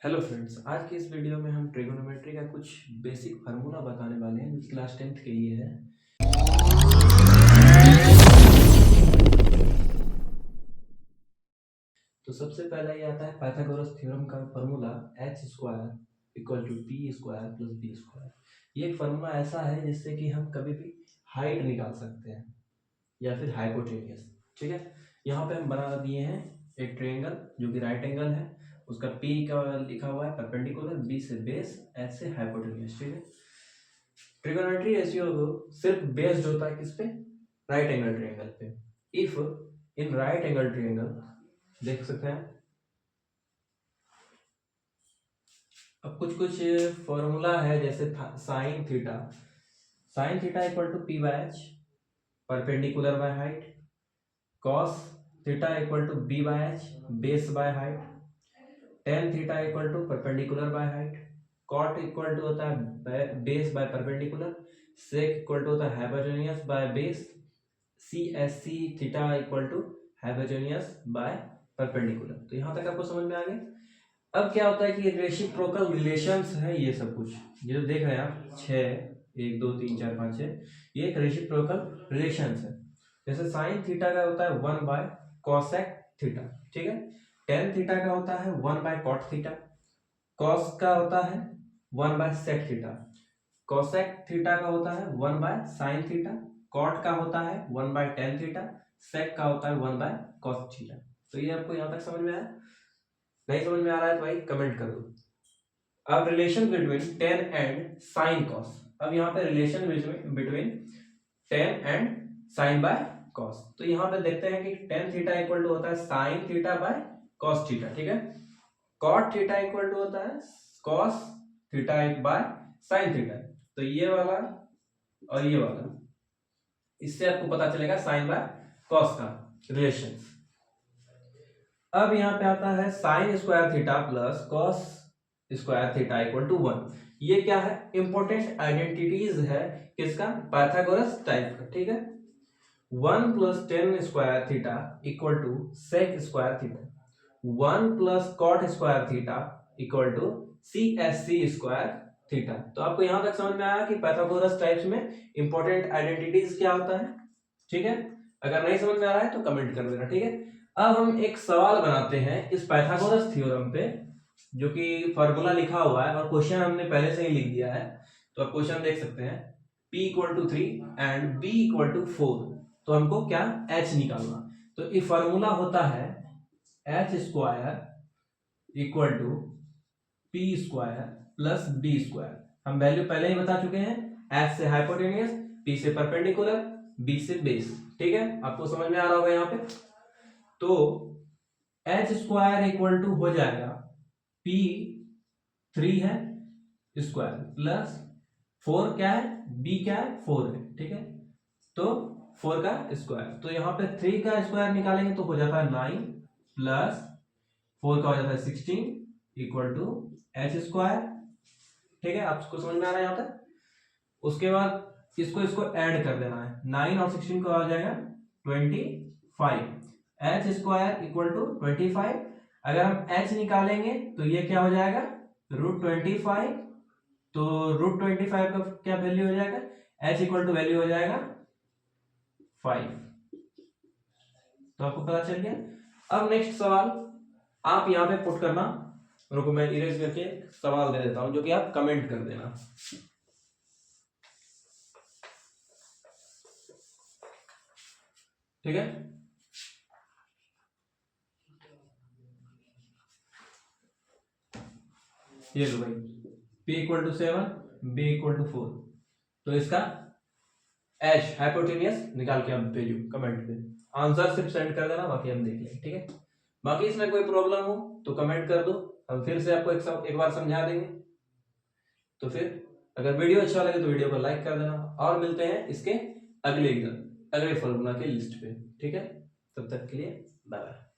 Hello friends, आज की इस वीडियो में हम ट्रिगोनोमेट्री का कुछ बेसिक फार्मूला बताने वाले हैं जो क्लास 10th के लिए है। तो सबसे पहला ये आता है पाइथागोरस थ्योरम का formula h square equal to P square plus B square. ये एक फार्मूला ऐसा है जिससे कि हम कभी भी हाइट निकाल सकते हैं या फिर हाइपोटेनियस। ठीक है, यहाँ पे हम बना दिए हैं एक ट्रायंगल जो कि राइट एंगल है, उसका P का लिखा हुआ है परपेंडिकुलर, B से बेस, H से हाइपोटेनियस। ठीक है, ट्रिगोनोमेट्री रेशियो सिर्फ बेस्ड होता है किस पे? राइट एंगल ट्रायंगल पे। If in right angle triangle देख सकते हैं, अब कुछ कुछ फॉर्मूला है जैसे sine theta equal to P by H perpendicular by height, cos theta equal to B by H base by height, tan theta equal to perpendicular by height, cot equal to होता है base by perpendicular, sec equal to होता है hypotenuse by base, C S C theta equal to hypotenuse by perpendicular. तो यहां तक आपको समझ में आ गया। अब क्या होता है कि रेसिप्रोकल रिलेशंस है, ये सब कुछ ये जो देख रहे हैं आप, 6 1 2 3 4 5 6, ये एक रेसिप्रोकल रिलेशंस है। जैसे साइन थीटा का होता है 1 बाय कॉसेक थीटा, ठीक है। टेन थीटा का होता है 1 बाय कॉट थीटा, कॉस का होता है 1 by sec theta, cosec theta का होता है 1 बाय साइन थीटा, कॉट का होता है 1 बाय टेन थीटा, सेक का होता है 1 बाय कॉस थीटा। तो ये आपको यहां तक समझ में आया? नहीं समझ में आ रहा है तो भाई कमेंट कर दो। अब relation between tan and sine cos, अब यहाँ पे relation between tan and sine by cos. तो यहाँ पे देखते हैं कि टेन थीटा इक्वल टू होता है sine theta by cos theta, ठीक है। कॉट थीटा इक्वल टू होता है cos theta by sine theta. तो ये वाला और ये वाला, इससे आपको पता चलेगा साइन बाय कॉस का रिलेशन। अब यहाँ पे आता है sine square theta plus cos square theta equal to 1। ये क्या है? इंपॉर्टेंट आइडेंटिटीज है किसका? पाइथागोरस टाइप का, ठीक है। 1 plus tan square theta equal to sec square theta, 1 plus cot square theta equal to C S C square theta. तो आपको यहां तक समझ में आया कि पाइथागोरस टाइप्स में इंपॉर्टेंट आइडेंटिटीज क्या होता है, ठीक है। अगर नहीं समझ में आ रहा है तो कमेंट कर देना, ठीक है। अब हम एक सवाल बनाते हैं इस पाइथागोरस थ्योरम पे, जो कि फॉर्मूला लिखा हुआ है और क्वेश्चन हमने पहले से ही लिख दिया है। तो आप क्वेश्चन देख सकते हैं, p equal to 3 and b equal to 4। तो हमको क्या h निकालना। तो ये फॉर्मूला होता है h square equal to p square plus b square. हम वैल्यू पहले ही बता चुके हैं, h से हाइपोटेनियस, p से परपेंडिकुलर, b से बेस, ठीक है। आपको समझ में आ रहा होगा यहाँ पे। तो h स्क्वायर इक्वल टू हो जाएगा p 3 है स्क्वायर प्लस 4 क्या है, b क्या है 4 है, ठीक है। तो 4 का स्क्वायर, तो यहाँ पे 3 का स्क्वायर निकालेंगे तो हो जाता है 9 प्लस 4 का हो जाता है 16 इक्वल टू h स्क्वायर, ठीक है। आपको समझ में आ रहा है यहाँ तक। उसके बाद इसको इसको ऐड कर देना है, 9 और 16 का हो जाएगा 25, h स्क्वायर इक्वल टू 25। अगर हम h निकालेंगे तो ये क्या हो जाएगा, √25। तो √25 का क्या वैल्यू हो जाएगा, h इक्वल टू वैल्यू हो जाएगा 5। तो आपको पता चल गया। अब नेक्स्ट सवाल आप यहां पे पुट करना, रुको मैं इरेज करके सवाल दे देता हूं जो कि आप कमेंट कर देना। ठीक है, ये लो भाई, p equal to 7, b equal to 4। तो इसका एच हाइपोटेनियस निकाल के आप भेजो कमेंट पे, आंसर सिर्फ सेंड कर देना, बाकी हम देख लेंगे, ठीक है। बाकी इसमें कोई प्रॉब्लम हो तो कमेंट कर दो, हम फिर से आपको एक बार समझा देंगे। तो फिर अगर वीडियो अच्छा लगे तो वीडियो को लाइक कर देना, और मिलते हैं इसके अगले फॉर्मूला के लिस्ट पे, ठीक है। तब तक के लिए बाय बाय।